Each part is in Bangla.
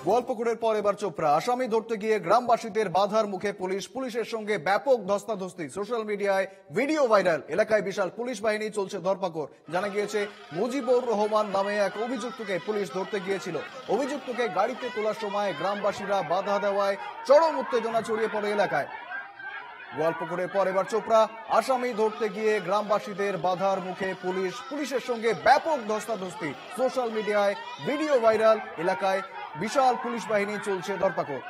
গোয়ালপুকুরের পর এবার চোপড়া। আসামি ধরতে গিয়ে গ্রামবাসীদের বাধার মুখে পুলিশের সঙ্গে ব্যাপক ধস্তাধস্তি। সোশ্যাল মিডিয়ায় ভিডিও ভাইরাল। এলাকায় বিশাল পুলিশ বাহিনী, চলছে ধরপাকড়। জানা গিয়েছে মুজিবুর রহমান নামে এক অভিযুক্তকে পুলিশ ধরতে গিয়েছিল। অভিযুক্তকে গাড়িতে তোলার সময় গ্রামবাসীরা বাধা দেওয়ায় চরম উত্তেজনা ছড়িয়ে পড়ে এলাকায়। গোয়ালপুকুরের পর এবার চোপড়া। আসামি ধরতে গিয়ে গ্রামবাসীদের বাধার মুখে পুলিশের সঙ্গে ব্যাপক ধস্তাধস্তি। সোশ্যাল মিডিয়ায় ভিডিও ভাইরাল। এলাকায় বিশাল পুলিশ বাহিনী, চলছে ধরপাকড়।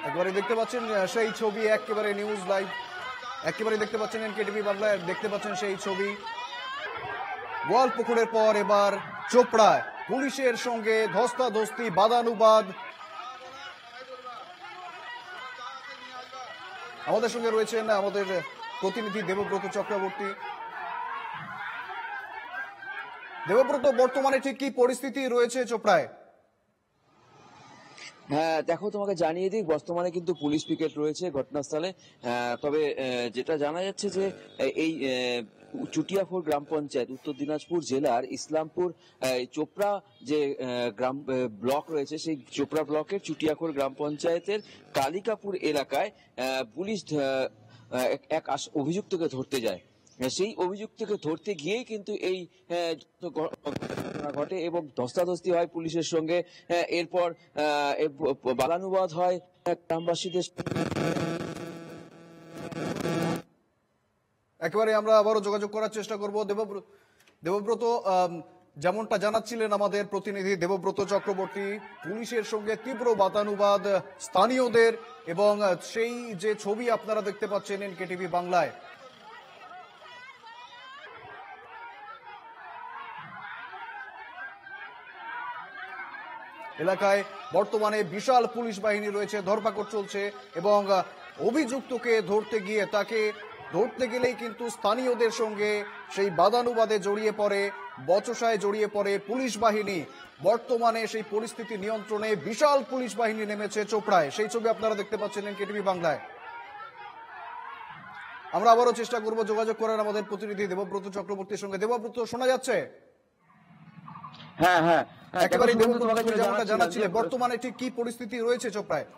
একেবারে দেখতে পাচ্ছেন সেই ছবি, একেবারে নিউজ লাইভ, একেবারে দেখতে পাচ্ছেন এনকেটিভি বাংলায়, দেখতে পাচ্ছেন সেই ছবি। গোয়ালপুকুরের পর এবার চোপড়ায় পুলিশের সঙ্গে ধস্তাধস্তি, বাদানুবাদ। আমাদের সঙ্গে রয়েছেন আমাদের প্রতিনিধি দেবব্রত চক্রবর্তী। দেবব্রত, বর্তমানে ঠিক কি পরিস্থিতি রয়েছে চোপড়ায়? হ্যাঁ দেখো, তোমাকে জানিয়ে দিই, বর্তমানে কিন্তু পুলিশ পিকেট রয়েছে ঘটনাস্থলে। তবে যেটা জানা যাচ্ছে যে এই চুটিয়াখোর গ্রাম পঞ্চায়েত, উত্তর দিনাজপুর জেলার ইসলামপুর চোপড়া যে গ্রাম ব্লক রয়েছে, সেই চোপড়া ব্লকের চুটিয়াখোর গ্রাম পঞ্চায়েতের কালিকাপুর এলাকায় পুলিশ এক অভিযুক্তকে ধরতে যায়। সেই অভিযুক্তকে ধরতে গিয়েই কিন্তু এই ঘটে এবং ধস্তাধস্তি হয় পুলিশের সঙ্গে। এরপর বাদানুবাদ হয় গ্রামবাসীদের। একেবারে আমরা আবারও যোগাযোগ করার চেষ্টা করব। দেবব্রত, যেমনটা জানাচ্ছিলেন আমাদের প্রতিনিধি দেবব্রত চক্রবর্তী, পুলিশের সঙ্গে তীব্র বাদানুবাদ স্থানীয়দের, এবং সেই যে ছবি আপনারা দেখতে পাচ্ছেন এনকেটিভি বাংলায়। এলাকায় বর্তমানে বিশাল পুলিশ বাহিনী রয়েছে, ধরপাকড় চলছে, এবং অভিযুক্তকে ধরতে গেলেই কিন্তু স্থানীয়দের সঙ্গে সেই বাদানুবাদে জড়িয়ে পড়ে, বচসায় জড়িয়ে পড়ে পুলিশ বাহিনী। বর্তমানে সেই পরিস্থিতি নিয়ন্ত্রণে বিশাল পুলিশ বাহিনী নেমেছে চোপড়ায়। সেই ছবি আপনারা দেখতে পাচ্ছেন এনকেটিভি বাংলায়। আমরা আবারও চেষ্টা করব যোগাযোগ করার আমাদের প্রতিনিধি দেবব্রত চক্রবর্তীর সঙ্গে। দেবব্রত, শোনা যাচ্ছে? হ্যাঁ হ্যাঁ, একেবারে যেমনটা জানাচ্ছিলেন, বর্তমানে ঠিক কি পরিস্থিতি রয়েছে চোপড়ায়?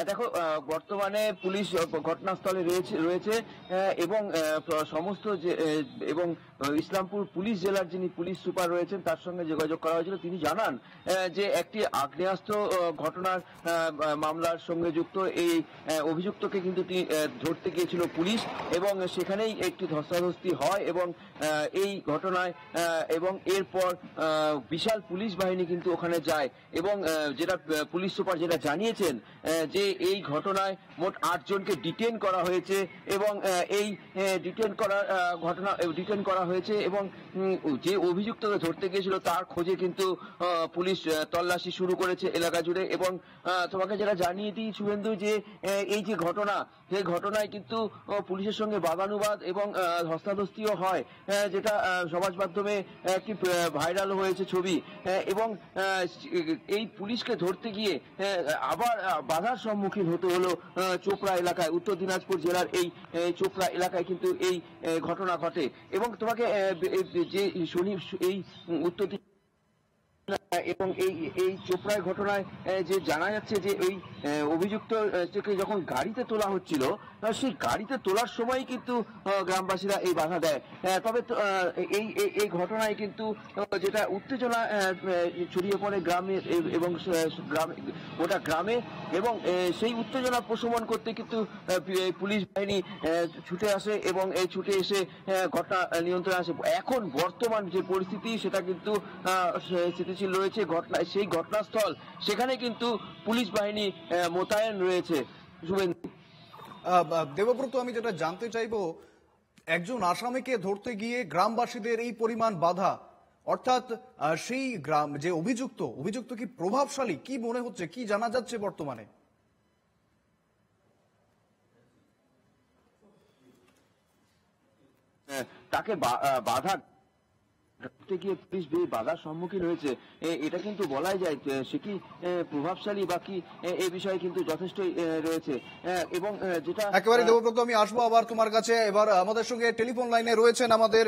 দেখো, বর্তমানে পুলিশ ঘটনাস্থলে রয়েছে এবং সমস্ত এবং ইসলামপুর পুলিশ জেলার যিনি পুলিশ সুপার রয়েছেন তার সঙ্গে যোগাযোগ করা হয়েছিল। তিনি জানান যে একটি আগ্নেয়াস্ত্র ঘটনার মামলার সঙ্গে যুক্ত এই অভিযুক্তকে কিন্তু ধরতে গিয়েছিল পুলিশ, এবং সেখানেই একটি ধস্তাধস্তি হয় এবং এই ঘটনায় এবং এরপর বিশাল পুলিশ বাহিনী কিন্তু ওখানে যায়। এবং যেটা পুলিশ সুপার যেটা জানিয়েছেন যে এই ঘটনায় মোট 8 জনকে ডিটেন করা হয়েছে, এবং এই ডিটেন করা হয়েছে এবং যে অভিযুক্তকে ধরতে গিয়েছিল তার খোঁজে কিন্তু পুলিশ তল্লাশি শুরু করেছে এলাকা জুড়ে। এবং তোমাকে যেটা জানিয়ে দিই শুভেন্দু, যে এই যে ঘটনা, সেই ঘটনায় কিন্তু পুলিশের সঙ্গে বাদানুবাদ এবং ধস্তাধস্তিও হয়, যেটা সমাজ মাধ্যমে একটি ভাইরাল হয়েছে ছবি। এবং এই পুলিশকে ধরতে গিয়ে আবার বাধার সম্মুখীন হতে হলো চোপড়া এলাকায়, উত্তর দিনাজপুর জেলার এই চোপড়া এলাকায় কিন্তু এই ঘটনা ঘটে। এবং তোমাকে যে এই উত্তর এবং এই চোপড়ায় ঘটনায় যে জানা যাচ্ছে যে এই অভিযুক্ত যখন গাড়িতে তোলা হচ্ছিল, সেই গাড়িতে তোলার সময় কিন্তু গ্রামবাসীরা এই বাধা দেয়। তবে এই ঘটনায় কিন্তু যেটা উত্তেজনা ছড়িয়ে পড়ে গ্রামে এবং গোটা গ্রামে, এবং সেই উত্তেজনা প্রশমন করতে কিন্তু পুলিশ বাহিনী ছুটে আসে এবং এই ছুটে এসে ঘটনা নিয়ন্ত্রণে আসে। এখন বর্তমান যে পরিস্থিতি সেটা কিন্তু স্থিতিশীল রয়েছে। সেই ঘটনাস্থল, সেখানে কিন্তু পুলিশ বাহিনী মোতায়েন রয়েছে। দেবব্রত, আমি যেটা জানতে চাইবো, একজন আসামিকে ধরতে গিয়ে গ্রামবাসীদের এই পরিমাণ বাধা, অর্থাৎ সেই গ্রাম যে অভিযুক্ত কি প্রভাবশালী? কি মনে হচ্ছে, কি জানা যাচ্ছে বর্তমানে? তাকে বাধা ধরতে গিয়ে পুলিশ যে বাধার সম্মুখীন হয়েছে, এটা কিন্তু বলাই যায় সে কি প্রভাবশালী বা কি এই বিষয়ে কিন্তু যথেষ্টই রয়েছে। এবং যেটা একেবারে দেবব্রত, আমি আসবো আবার তোমার কাছে। এবার আমাদের সঙ্গে টেলিফোন লাইনে রয়েছেন আমাদের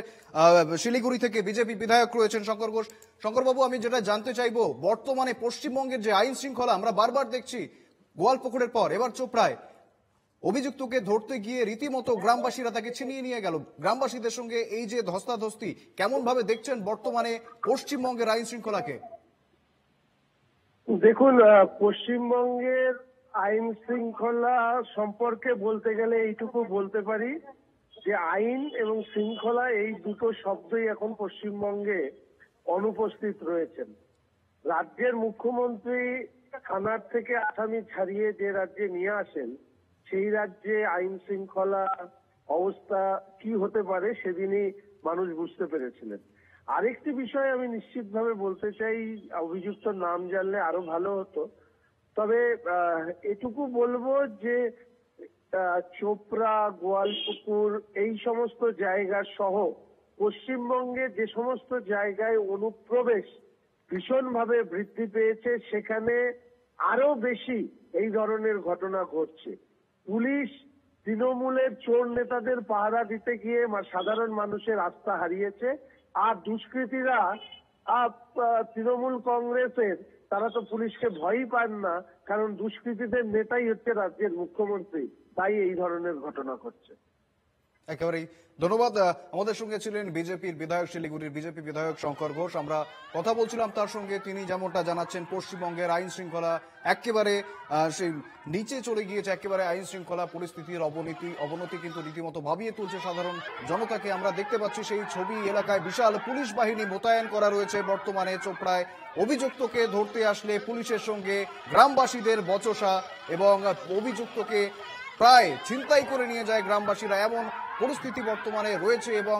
শিলিগুড়ি থেকে বিজেপি বিধায়ক রয়েছেন শঙ্কর ঘোষ। শঙ্করবাবু, আমি যেটা জানতে চাইবো, বর্তমানে পশ্চিমবঙ্গের যে আইন শৃঙ্খলা আমরা বারবার দেখছি, গোয়ালপুকুরের পর এবার চোপড়ায় অভিযুক্তকে ধরতে গিয়ে রীতিমতো গ্রামবাসীরা তাকে ছিনিয়ে নিয়ে গেল। গ্রামবাসীদের সঙ্গে এই যে ধস্তাধস্তি, কেমন ভাবে দেখছেন বর্তমানে পশ্চিমবঙ্গের আইন শৃঙ্খলাকে? দেখুন, পশ্চিমবঙ্গের আইন শৃঙ্খলা সম্পর্কে বলতে গেলে এইটুকু বলতে পারি যে আইন এবং শৃঙ্খলা এই দুটো শব্দই এখন পশ্চিমবঙ্গে অনুপস্থিত রয়েছেন। রাজ্যের মুখ্যমন্ত্রী থানার থেকে আসামি ছাড়িয়ে যে রাজ্যে নিয়ে আসেন, সেই রাজ্যে আইন শৃঙ্খলা অবস্থা কি হতে পারে সেদিনই মানুষ বুঝতে পেরেছিলেন। আরেকটি বিষয় আমি নিশ্চিতভাবে বলতে চাই, অভিযুক্ত নাম জানলে আরো ভালো হতো, তবে এটুকু বলবো যে চোপড়া, গোয়ালপুকুর এই সমস্ত জায়গা সহ পশ্চিমবঙ্গে যে সমস্ত জায়গায় অনুপ্রবেশ ভীষণভাবে বৃদ্ধি পেয়েছে, সেখানে আরো বেশি এই ধরনের ঘটনা ঘটছে। পুলিশ তৃণমূলের চোর নেতাদের পাহারা দিতে গিয়ে সাধারণ মানুষের আস্থা হারিয়েছে, আর দুষ্কৃতীরা তৃণমূল কংগ্রেসের, তারা তো পুলিশকে ভয়ই পান না, কারণ দুষ্কৃতীদের নেতাই হচ্ছে রাজ্যের মুখ্যমন্ত্রী, তাই এই ধরনের ঘটনা ঘটছে। একেবারেই ধন্যবাদ। আমাদের সঙ্গে ছিলেন বিজেপির বিধায়ক, শিলিগুড়ির বিজেপি বিধায়ক শঙ্কর ঘোষ। আমরা কথা বলছিলাম তার সঙ্গে, তিনি যেমনটা জানাচ্ছেন পশ্চিমবঙ্গের আইন শৃঙ্খলা একেবারে সেই নিচে চলে গিয়েছে, একেবারে আইন শৃঙ্খলা পরিস্থিতির অবনতি কিন্তু রীতিমতো ভাবিয়ে তুলছে সাধারণ জনতাকে। আমরা দেখতে পাচ্ছি সেই ছবি, এলাকায় বিশাল পুলিশ বাহিনী মোতায়েন করা রয়েছে বর্তমানে চোপড়ায়। অভিযুক্তকে ধরতে আসলে পুলিশের সঙ্গে গ্রামবাসীদের বচসা এবং অভিযুক্তকে প্রায় ছিনতাই করে নিয়ে যায় গ্রামবাসীরা, এমন পরিস্থিতি বর্তমানে রয়েছে। এবং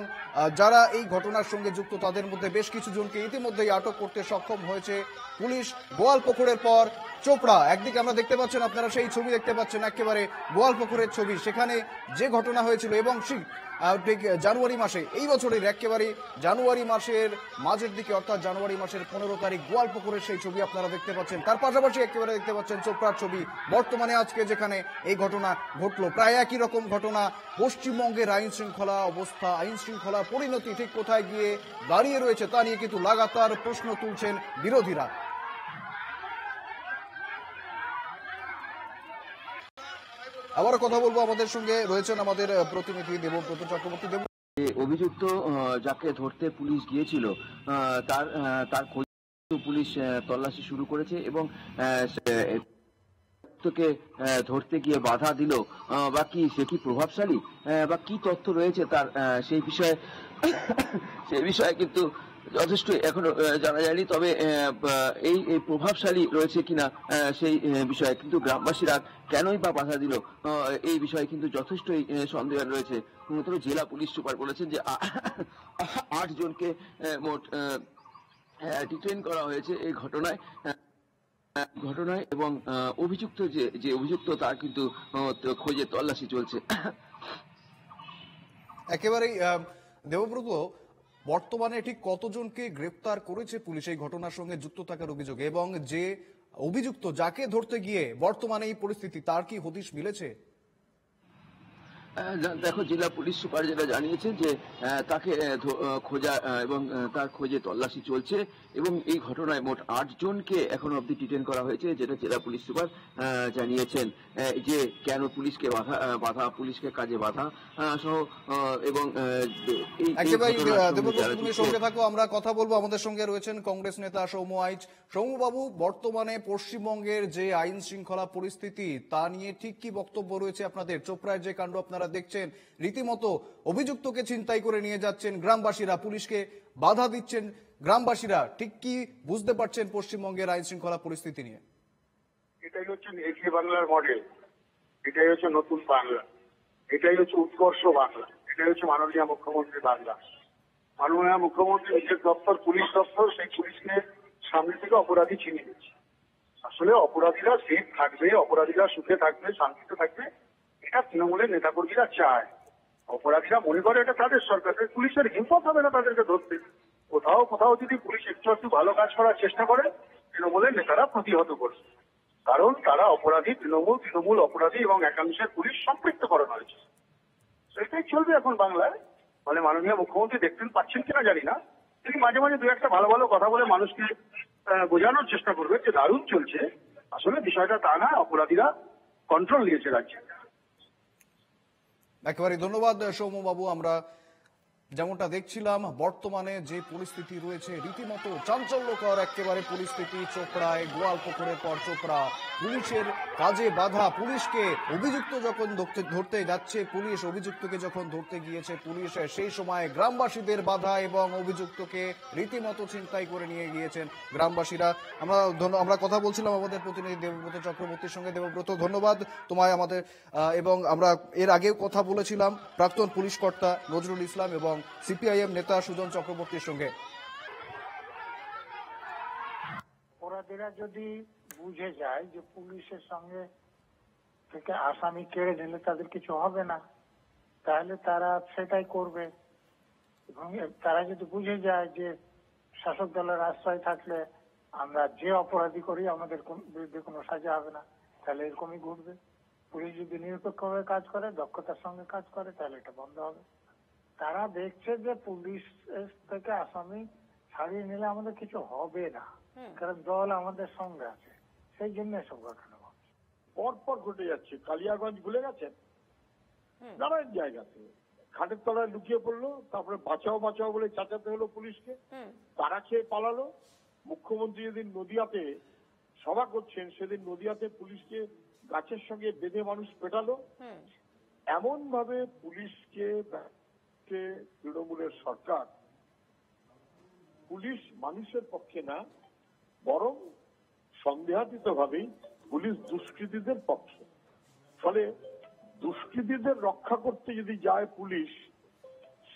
যারা এই ঘটনার সঙ্গে যুক্ত তাদের মধ্যে বেশ কিছু জনকে ইতিমধ্যেই আটক করতে সক্ষম হয়েছে পুলিশ। গোয়ালপুকুরের পর চোপড়া, একদিকে আমরা দেখতে পাচ্ছেন, আপনারা সেই ছবি দেখতে পাচ্ছেন, একেবারে গোয়ালপুকুরের ছবি, সেখানে যে ঘটনা হয়েছিল এবং ঠিক জানুয়ারি মাসে, এই বছরের একেবারে জানুয়ারি মাসের মাঝের দিকে, অর্থাৎ জানুয়ারি মাসের 15 তারিখ গোয়ালপুকুরের সেই ছবি আপনারা দেখতে পাচ্ছেন। তার পাশাপাশি একেবারে দেখতে পাচ্ছেন চোপড়ার ছবি, বর্তমানে আজকে যেখানে এই ঘটনা ঘটলো। প্রায় একই রকম ঘটনা। পশ্চিমবঙ্গের আইন শৃঙ্খলা অবস্থা, আইন শৃঙ্খলা পরিণতি ঠিক কোথায় গিয়ে দাঁড়িয়ে রয়েছে তা নিয়ে কিন্তু লাগাতার প্রশ্ন তুলছেন বিরোধীরা। আবারও কথা বলবো, আমাদের সঙ্গে রয়েছেন আমাদের প্রতিনিধি দেবব্রত চক্রবর্তী। অভিযুক্ত যাকে ধরতে পুলিশ গিয়েছিল তার খোঁজ পুলিশ তল্লাশি শুরু করেছে এবং কে ধরতে গিয়ে বাধা দিল বা কি সে কি প্রভাবশালী বা কি তথ্য রয়েছে তার, সেই বিষয়ে কিন্তু যথেষ্ট এখনো জানা যায়নি। তবে এই প্রভাবশালী রয়েছে কিনা সেই বিষয়ে কিন্তু গ্রামবাসীরা কেনই বা বাধা দিল এই বিষয়ে কিন্তু যথেষ্টই সন্দেহ রয়েছে। তবে জেলা পুলিশ সুপার বলেছেন যে 8 জনকে মোট ডিটেইন করা হয়েছে এই ঘটনায় এবং অভিযুক্ত যে অভিযুক্ত তার কিন্তু খোঁজে তল্লাশি চলছে। একেবারেই দেবব্রত, বর্তমানে ঠিক কতজনকে গ্রেপ্তার করেছে পুলিশ এই ঘটনার সঙ্গে যুক্ত থাকার অভিযোগে, এবং যে অভিযুক্ত যাকে ধরতে গিয়ে বর্তমানে এই পরিস্থিতি, তার কি হদিশ মিলেছে? দেখো, জেলা পুলিশ সুপার যেটা জানিয়েছেন যে তাকে খোঁজা এবং তার খোঁজে তল্লাশি চলছে এবং এই ঘটনায় মোট 8 জনকে এখনো অবধি ডিটেইন করা হয়েছে, যেটা জেলা পুলিশ সুপার জানিয়েছেন। যে কেন পুলিশকে পুলিশকে কাজে বাধা সহ এবং তুমি সঙ্গে থাকো, আমরা কথা বলবো। আমাদের সঙ্গে রয়েছেন কংগ্রেস নেতা সৌম্য আইচ। সৌম্যবাবু, বর্তমানে পশ্চিমবঙ্গের যে আইন শৃঙ্খলা পরিস্থিতি তা নিয়ে ঠিক কি বক্তব্য রয়েছে আপনাদের? চোপড়ার যে কাণ্ড আপনারা দেখছেন, রীতিমতো অভিযুক্তকে ছিনতাই করে নিয়ে যাচ্ছেন গ্রামবাসীরা, পুলিশকে বাধা দিচ্ছেন গ্রামবাসীরা, ঠিক কি বুঝতে পারছেন পশ্চিমবঙ্গের আইন শৃঙ্খলা পরিস্থিতি নিয়ে? এটাই হচ্ছে এগিয়ে বাংলার মডেল, এটাই হচ্ছে নতুন বাংলা, এটাই হচ্ছে উৎকর্ষ বাংলা, এটাই হচ্ছে মাননীয় মুখ্যমন্ত্রী বাংলা। মাননীয় মুখ্যমন্ত্রী নিজের দপ্তর, পুলিশ দপ্তর, সেই পুলিশকে সামনে থেকে অপরাধী চিনিয়ে দিচ্ছে। আসলে অপরাধীরা সেফ থাকবে, অপরাধীরা সুখে থাকবে, শান্তিতে থাকবে, এটা তৃণমূলের নেতাকর্মীরা চায়। অপরাধীরা মনে করে এটা তাদের সরকার, পুলিশের হিম্মত হবে না তাদেরকে ধরতে। কোথাও কোথাও যদি পুলিশ একটু একটু ভালো কাজ করার চেষ্টা করে, তৃণমূলের নেতারা প্রতিহত করছে, কারণ তারা অপরাধী, তৃণমূল অপরাধী এবং একাংশের পুলিশ সম্পৃক্ত করানো হয়েছে। সেটাই চলবে এখন বাংলায়। মানে মাননীয় মুখ্যমন্ত্রী দেখতেন পাচ্ছেন কিনা জানি না, তিনি মাঝে মাঝে দু একটা ভালো ভালো কথা বলে মানুষকে বোঝানোর চেষ্টা করবে যে দারুণ চলছে। আসলে বিষয়টা তা না, অপরাধীরা কন্ট্রোল নিয়েছে রাজ্যে। একেবারে ধন্যবাদ সৌম্যবাবু। আমরা যেমনটা দেখছিলাম বর্তমানে যে পরিস্থিতি রয়েছে রীতিমতো চাঞ্চল্যকর একেবারে পরিস্থিতি চোপড়ায়, গোয়ালপুকুরের পর চোপড়া, পুলিশের কাজে বাধা, পুলিশকে অভিযুক্ত যখন ধরতে যাচ্ছে পুলিশ, অভিযুক্তকে যখন ধরতে গিয়েছে পুলিশ, সেই সময় গ্রামবাসীদের বাধা এবং অভিযুক্তকে রীতিমতো ছিনতাই করে নিয়ে গিয়েছেন গ্রামবাসীরা। আমরা কথা বলছিলাম আমাদের প্রতিনিধি দেবব্রত চক্রবর্তীর সঙ্গে। দেবব্রত, ধন্যবাদ তোমায় আমাদের। এবং আমরা এর আগেও কথা বলেছিলাম প্রাক্তন পুলিশ কর্তা নজরুল ইসলাম এবং সিপিআইএম নেতা সুজন চক্রবর্তীর সঙ্গে। অপরাধীরা যদি বুঝে যায় যে পুলিশের সঙ্গে থেকে আসামি কেড়ে নিলে তাদের কিছু হবে না, তাহলে তারা সেটাই করবে। এবং তারা যদি বুঝে যায় যে শাসক দলের আশ্রয় থাকলে আমরা যে অপরাধী করি আমাদের বিরুদ্ধে কোনো সাজা হবে না, তাহলে এরকমই ঘটবে। পুলিশ যদি নিরপেক্ষভাবে কাজ করে, দক্ষতার সঙ্গে কাজ করে, তাহলে এটা বন্ধ হবে। তারা দেখছে যে পুলিশ থেকে আসামি ছাড়িয়ে নিলে আমাদের কিছু হবে না, কারণ দল আমাদের সঙ্গে আছে, সেই জন্য এসব ঘটনা ঘটছে। পরপর ঘটে যাচ্ছে। কালিয়াগঞ্জ ভুলে গেছেন, নানান জায়গাতে খাটের তলায় লুকিয়ে পড়লো, তারপরে বাঁচাও বাঁচাও বলে চাচাতে হলো পুলিশকে, তারা খেয়ে পালালো। মুখ্যমন্ত্রী যেদিন নদিয়াতে সভা করছেন সেদিন নদিয়াতে পুলিশকে গাছের সঙ্গে বেঁধে মানুষ পেটালো। এমন ভাবে পুলিশকে তৃণমূলের সরকার, পুলিশ মানুষের পক্ষে না বরং সন্দেহাতীত ভাবেই পুলিশ দুষ্কৃতীদের পক্ষে। ফলে দুষ্কৃতীদের রক্ষা করতে যদি যায় পুলিশ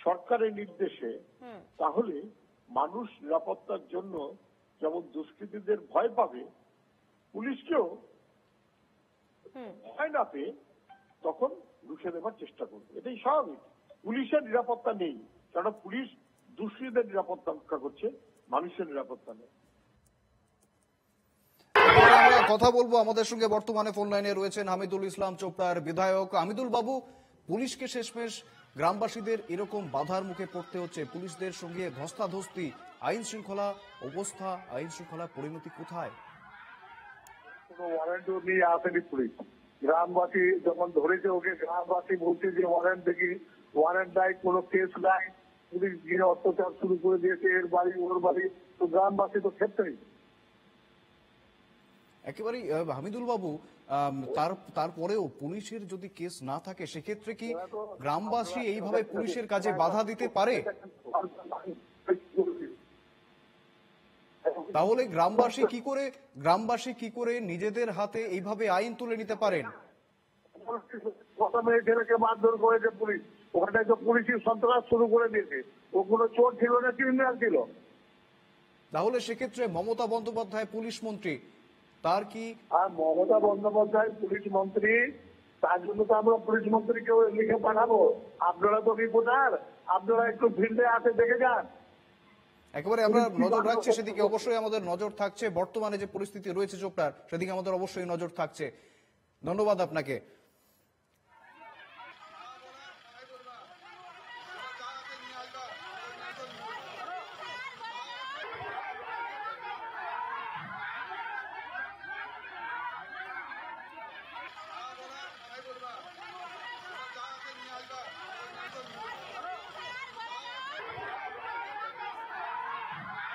সরকারের নির্দেশে, তাহলে মানুষ নিরাপত্তার জন্য যেমন দুষ্কৃতীদের ভয় পাবে, পুলিশকেও ভয় না পেয়ে তখন রুখে দেবার চেষ্টা করবে। এটাই স্বাভাবিক। পুলিশের নিরাপত্তা নেই, কারণ পুলিশ দুষ্কৃতীদের নিরাপত্তা রক্ষা করছে, মানুষের নিরাপত্তা নেই। আমরা কথা বলবো, আমাদের সঙ্গে বর্তমানে ফোন লাইনে রয়েছেন হামিদুল ইসলাম চোপড়ার বিধায়ক। হামিদুল বাবু, পুলিশকে শেষমেশ গ্রামবাসীদের এরকম বাধার মুখে পড়তে হচ্ছে, পুলিশদের সঙ্গে ধস্তাধস্তি, আইন শৃঙ্খলা অবস্থা, আইন শৃঙ্খলা পরিণতি কোথায়? কোনো ওয়ারেন্টও নিয়ে আসেনি পুলিশ। গ্রামবাসী যখন ধরেছে ওকে, গ্রামবাসী বলছে যে ওয়ারেন্ট দেখি, ওয়ারেন্ট নাই, কোনো কেস নাই, পুলিশ গিয়ে অত্যাচার শুরু করে দিয়েছে, এর বাড়ি ওর বাড়ি, তো গ্রামবাসী তো ক্ষেত্রেই। একেবারেই হামিদুল বাবু, তারপরেও পুলিশের যদি কেস না থাকে সেক্ষেত্রে কি গ্রামবাসী এইভাবে পুলিশের কাজে বাধা দিতে পারে? তাহলে গ্রামবাসী কি করে নিজেদের হাতে এইভাবে আইন তুলে নিতে পারেন? প্রথমে ছেলেকে মারধর করেছে পুলিশ, ওখানে তো পুলিশের সন্ত্রাস শুরু করে দিয়েছে। ও কোনো চোর ছিল না, ক্রিমিনাল ছিল। তাহলে সেক্ষেত্রে মমতা বন্দ্যোপাধ্যায় পুলিশ মন্ত্রী, তার কি? আর মমতা বন্দ্যোপাধ্যায় পুলিশ মন্ত্রী, তার জন্য তো আমরা পুলিশ মন্ত্রীকে লিখে পাঠাবো। আপনারা তো রিপোর্টার, আপনারা একটু ফিল্ডে আসে দেখে যান। একেবারে আমরা নজর রাখছি সেদিকে, অবশ্যই আমাদের নজর থাকছে। বর্তমানে যে পরিস্থিতি রয়েছে চোপড়ার, সেদিকে আমাদের অবশ্যই নজর থাকছে। ধন্যবাদ আপনাকে।